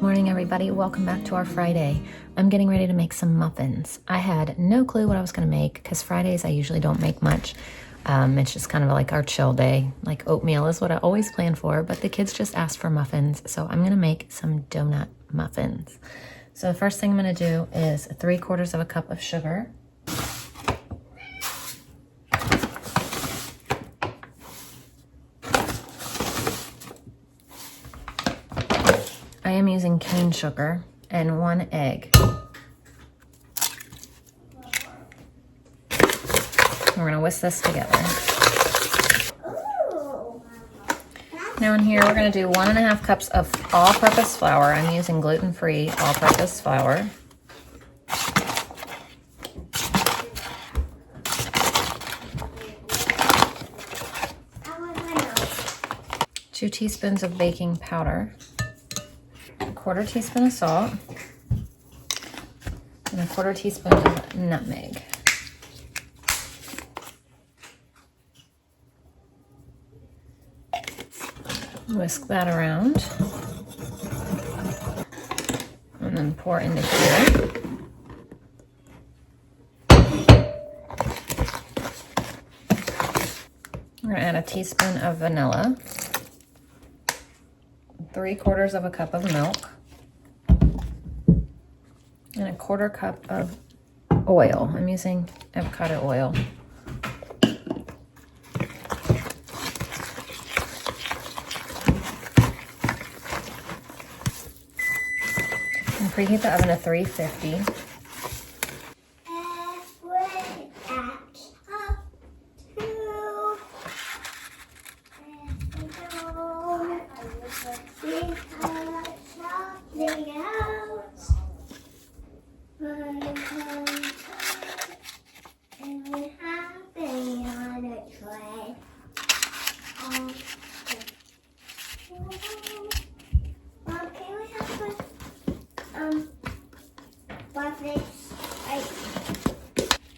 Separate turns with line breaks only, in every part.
Morning everybody, welcome back to our Friday. I'm getting ready to make some muffins. I had no clue what I was going to make because Fridays I usually don't make much. It's just kind of like our chill day. Like oatmeal is what I always plan for, but the kids just asked for muffins, so I'm going to make some donut muffins. So the first thing I'm going to do is 3/4 of a cup of sugar. I am using cane sugar and 1 egg. We're gonna whisk this together. Now in here, we're gonna do 1.5 cups of all-purpose flour. I'm using gluten-free all-purpose flour. Two teaspoons of baking powder. 1/4 teaspoon of salt, and 1/4 teaspoon of nutmeg. Whisk that around, and then pour into here. We're gonna add a teaspoon of vanilla, 3/4 of a cup of milk, and 1/4 cup of oil. I'm using avocado oil. And preheat the oven to 350.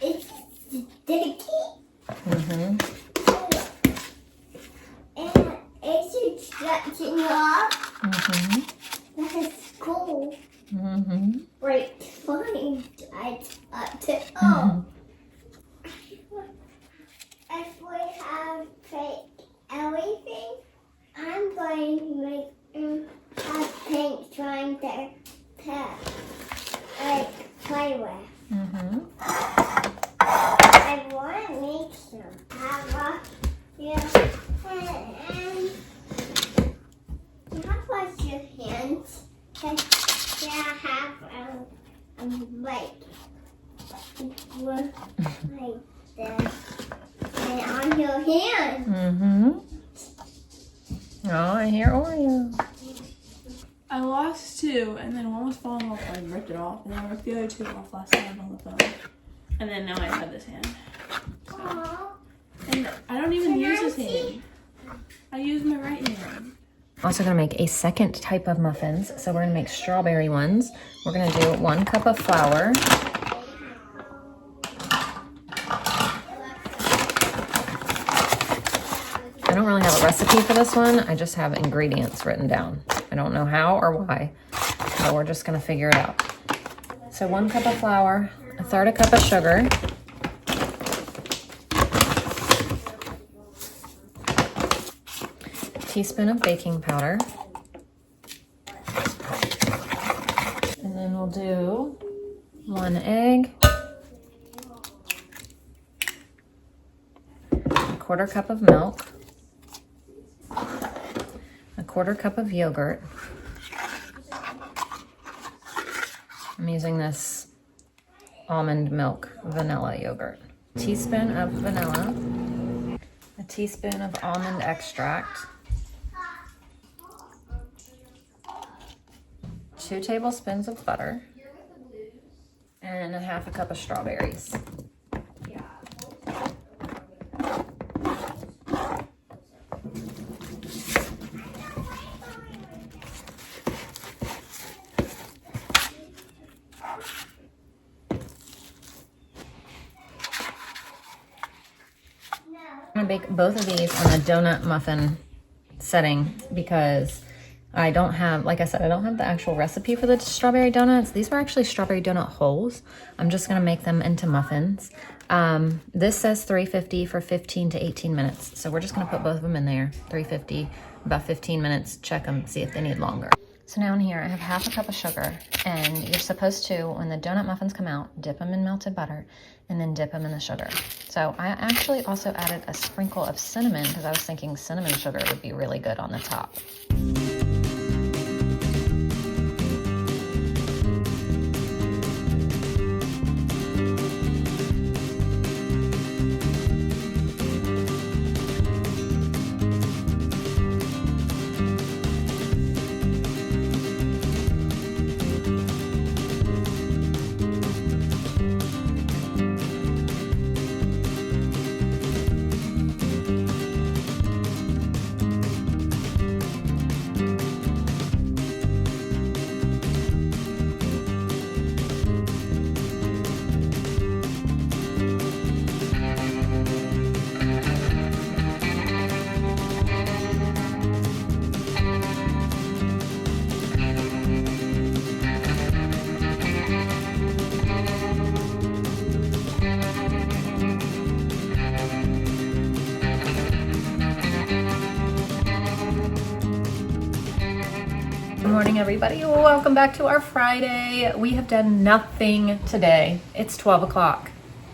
It's sticky.
Mm-hmm.
And it's stretching up.
Mm-hmm.
That's cool.
Mm-hmm.
Right, fine. I touch it. Oh. If we have fake everything, I'm going to make have paint trying to play with.
Mm-hmm.
I want to make some. And how about your hands? Yeah, have like this. And on your hand.
Mm-hmm. Oh, I hear Oreo.
I lost 2, and then one was falling off. I ripped it off, and then I ripped the other 2 off last time on the phone. And then now I have this hand. So.
Aww.
And I don't even use this hand. I use my right hand.
Also gonna make a second type of muffins. So we're gonna make strawberry ones. We're gonna do 1 cup of flour. I don't really have a recipe for this one. I just have ingredients written down. I don't know how or why, but we're just gonna figure it out. So 1 cup of flour, 1/3 cup of sugar, a teaspoon of baking powder, and then we'll do 1 egg, 1/4 cup of milk, 1/4 cup of yogurt. I'm using this almond milk vanilla yogurt. A teaspoon of vanilla, a teaspoon of almond extract, 2 tablespoons of butter, and 1/2 cup of strawberries. I'm gonna bake both of these on a donut muffin setting because I don't have, like I said, I don't have the actual recipe for the strawberry donuts. These were actually strawberry donut holes. I'm just gonna make them into muffins. This says 350 for 15 to 18 minutes. So we're just gonna put both of them in there, 350, about 15 minutes, check them, see if they need longer. So now in here, I have half a cup of sugar, and you're supposed to, when the donut muffins come out, dip them in melted butter, and then dip them in the sugar. So I actually also added a sprinkle of cinnamon, because I was thinking cinnamon sugar would be really good on the top. Good morning, everybody. Welcome back to our Friday. We have done nothing today. It's 12 o'clock.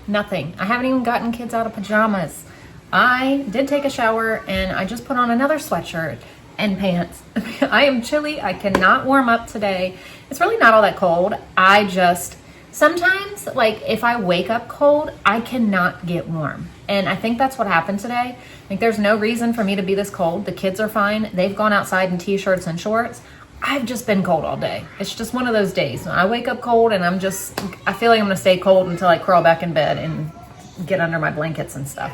Nothing. I haven't even gotten kids out of pajamas. I did take a shower and I just put on another sweatshirt and pants. I am chilly. I cannot warm up today. It's really not all that cold. Sometimes, like, if I wake up cold, I cannot get warm. And I think that's what happened today. Like, there's no reason for me to be this cold. The kids are fine. They've gone outside in t-shirts and shorts. I've just been cold all day. It's just one of those days. I wake up cold and I feel like I'm gonna stay cold until I crawl back in bed and get under my blankets and stuff.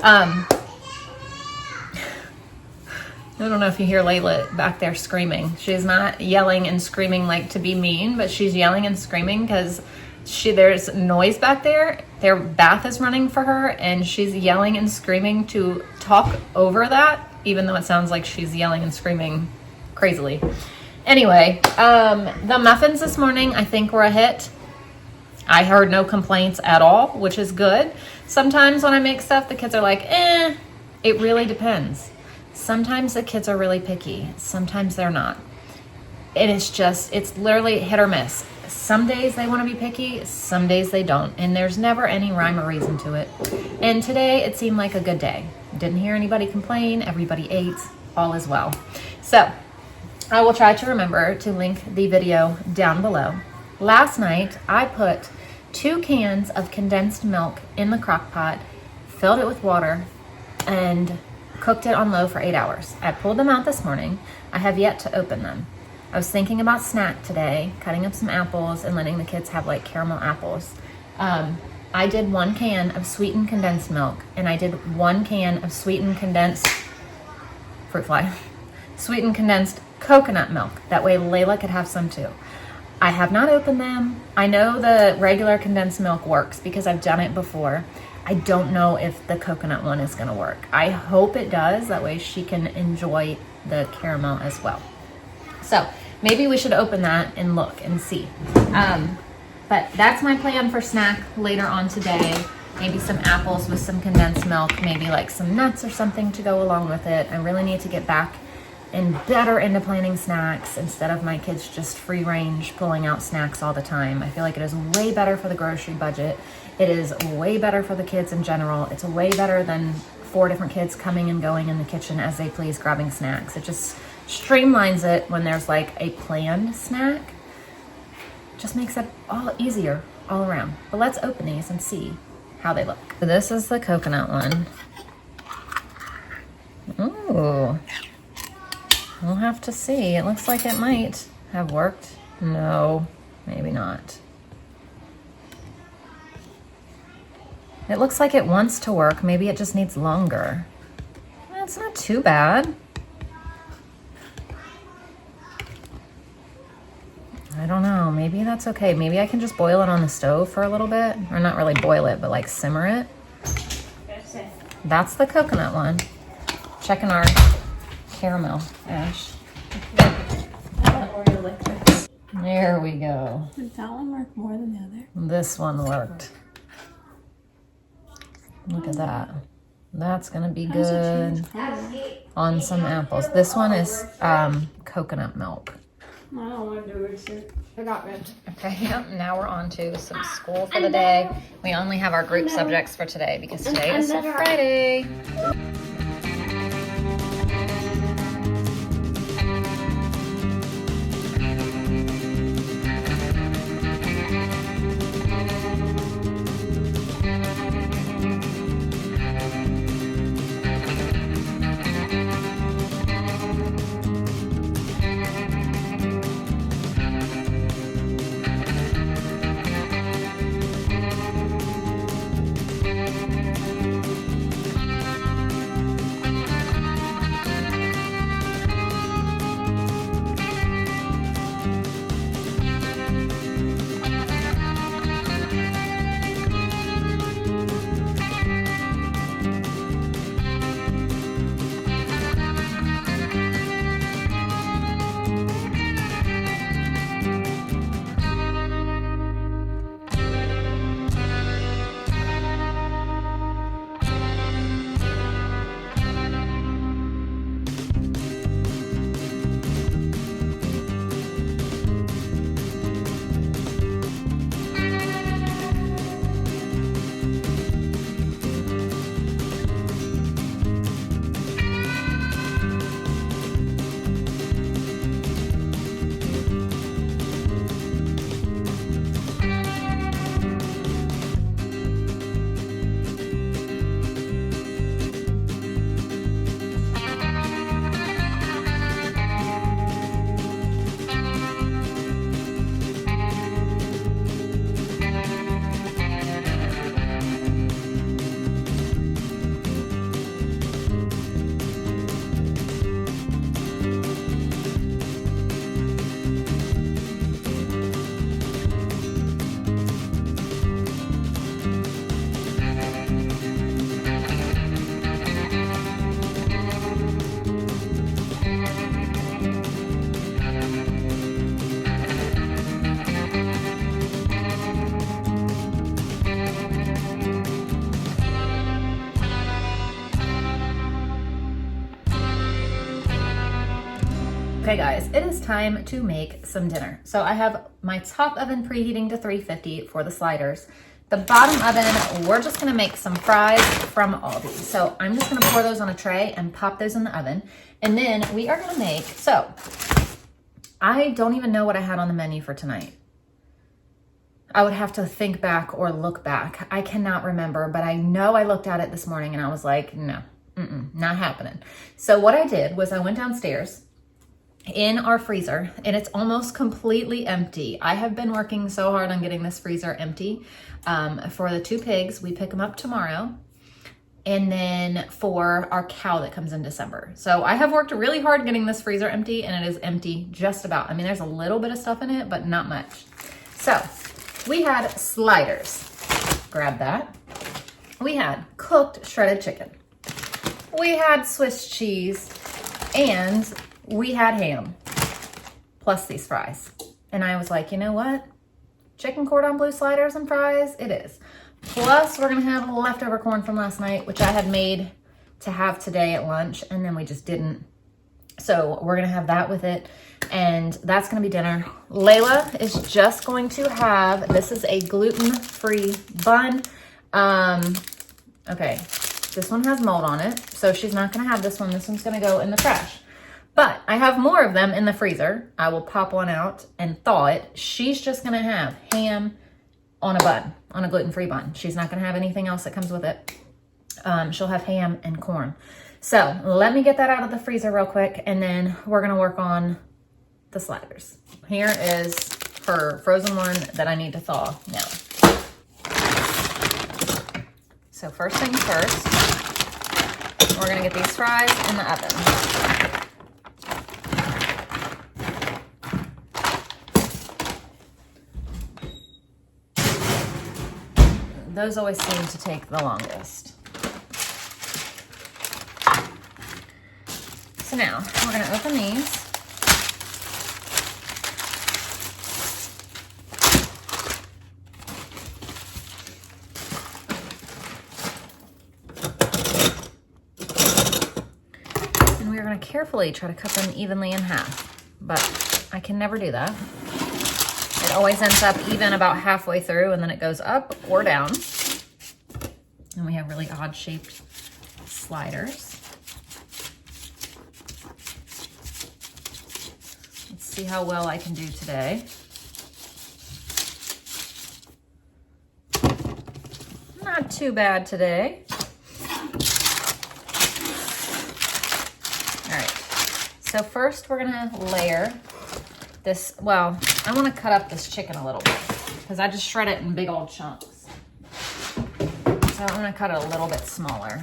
I don't know if you hear Layla back there screaming. She's not yelling and screaming like to be mean, but she's yelling and screaming because there's noise back there. Their bath is running for her and she's yelling and screaming to talk over that, even though it sounds like she's yelling and screaming crazily. Anyway, the muffins this morning I think were a hit. I heard no complaints at all, which is good. Sometimes when I make stuff, the kids are like, it really depends. Sometimes the kids are really picky. Sometimes they're not. It's literally hit or miss. Some days they want to be picky, some days they don't. And there's never any rhyme or reason to it. And today it seemed like a good day. Didn't hear anybody complain. Everybody ate. All is well. So I will try to remember to link the video down below. Last night, I put 2 cans of condensed milk in the crock pot, filled it with water, and cooked it on low for 8 hours. I pulled them out this morning. I have yet to open them. I was thinking about snack today, cutting up some apples and letting the kids have like caramel apples. I did 1 can of sweetened condensed milk, and I did 1 can of sweetened condensed fruit fly, sweetened condensed coconut milk. That way Layla could have some too. I have not opened them. I know the regular condensed milk works because I've done it before. I don't know if the coconut one is gonna work. I hope it does. That way she can enjoy the caramel as well. So maybe we should open that and look and see. But that's my plan for snack later on today. Maybe some apples with some condensed milk, maybe like some nuts or something to go along with it. I really need to get back and better into planning snacks instead of my kids just free range pulling out snacks all the time. I feel like it is way better for the grocery budget. It is way better for the kids in general. It's way better than 4 different kids coming and going in the kitchen as they please grabbing snacks. It just streamlines it when there's like a planned snack. Just makes it all easier all around. But let's open these and see how they look. So this is the coconut one. Ooh. We'll have to see. It looks like it might have worked. No, maybe not. It looks like it wants to work. Maybe it just needs longer. It's not too bad. I don't know. Maybe that's okay. Maybe I can just boil it on the stove for a little bit. Or not really boil it, but like simmer it. That's the coconut one. Checking our caramel ash.
like this.
There we go.
Did that one work more than the other?
This one worked. Look at that. That's gonna be good on some apples. This one is coconut milk.
I don't want to do it. I got rid.
Okay, yep, now we're on to some school for the day. We only have our group subjects for today because today is Friday. Okay guys, it is time to make some dinner. So I have my top oven preheating to 350 for the sliders. The bottom oven, we're just gonna make some fries from Aldi. So I'm just gonna pour those on a tray and pop those in the oven. And then we are gonna make, so I don't even know what I had on the menu for tonight. I would have to think back or look back. I cannot remember, but I know I looked at it this morning and I was like, no, not happening. So what I did was I went downstairs in our freezer and it's almost completely empty. I have been working so hard on getting this freezer empty. For the 2 pigs, we pick them up tomorrow. And then for our cow that comes in December. So I have worked really hard getting this freezer empty and it is empty just about. I mean, there's a little bit of stuff in it, but not much. So we had sliders. Grab that. We had cooked shredded chicken. We had Swiss cheese and we had ham, plus these fries. And I was like, you know what? Chicken cordon bleu sliders and fries, it is. Plus, we're gonna have leftover corn from last night, which I had made to have today at lunch, and then we just didn't. So we're gonna have that with it, and that's gonna be dinner. Layla is just going to have, this is a gluten-free bun. Okay, this one has mold on it, so she's not gonna have this one. This one's gonna go in the trash. But I have more of them in the freezer. I will pop one out and thaw it. She's just gonna have ham on a bun, on a gluten-free bun. She's not gonna have anything else that comes with it. She'll have ham and corn. So let me get that out of the freezer real quick and then we're gonna work on the sliders. Here is her frozen one that I need to thaw now. So first things first, we're gonna get these fries in the oven. Those always seem to take the longest. So now we're gonna open these. want to carefully try to cut them evenly in half, but I can never do that. It always ends up even about halfway through, and then it goes up or down. And we have really odd shaped sliders. Let's see how well I can do today. Not too bad today. All right, so first we're gonna layer this. Well, I wanna cut up this chicken a little bit because I just shred it in big old chunks. So I'm gonna cut it a little bit smaller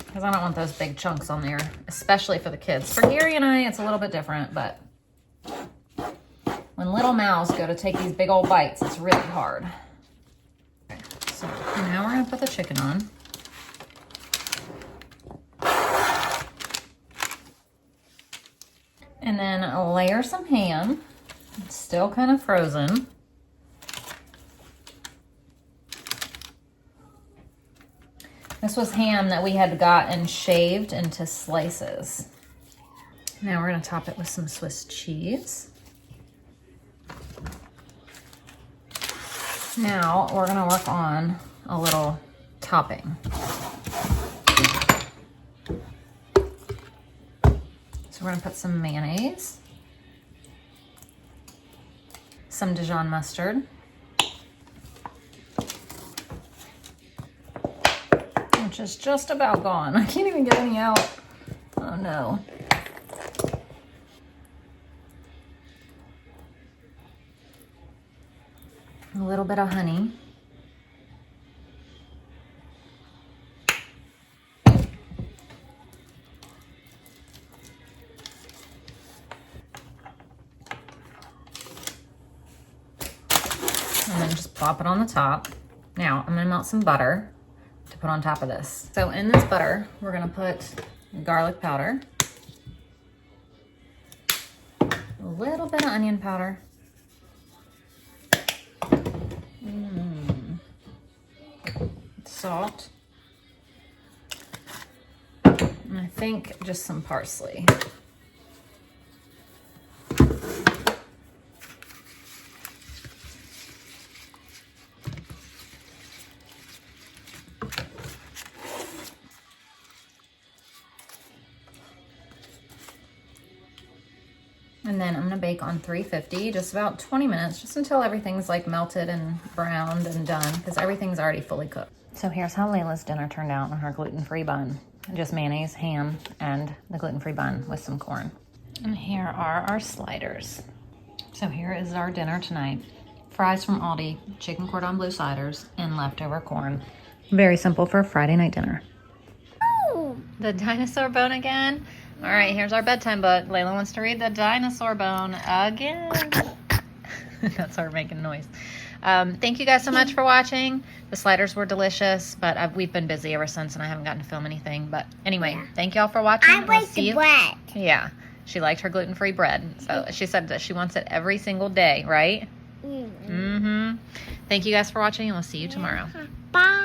because I don't want those big chunks on there, especially for the kids. For Gary and I, it's a little bit different, but when little mouths go to take these big old bites, it's really hard. Okay, so now we're gonna put the chicken on. And then layer some ham. It's still kind of frozen. This was ham that we had gotten shaved into slices. Now we're gonna top it with some Swiss cheese. Now we're gonna work on a little topping. So we're gonna put some mayonnaise, some Dijon mustard, which is just about gone. I can't even get any out. Oh no. A little bit of honey. And then just plop it on the top. Now I'm gonna melt some butter to put on top of this. So in this butter, we're gonna put garlic powder, a little bit of onion powder, salt, and I think just some parsley. And then I'm gonna bake on 350, just about 20 minutes, just until everything's like melted and browned and done, because everything's already fully cooked. So here's how Layla's dinner turned out on her gluten-free bun. Just mayonnaise, ham, and the gluten-free bun with some corn. And here are our sliders. So here is our dinner tonight. Fries from Aldi, chicken cordon bleu sliders, and leftover corn. Very simple for a Friday night dinner. Oh, the dinosaur bone again. All right, here's our bedtime book. Layla wants to read the dinosaur bone again. That's her making noise. Thank you guys so much for watching. The sliders were delicious, but we've been busy ever since, and I haven't gotten to film anything. But anyway, thank y'all for watching.
I like the bread.
Yeah, she liked her gluten-free bread. So she said that she wants it every single day, right? Mm-hmm. Thank you guys for watching, and we'll see you tomorrow.
Bye.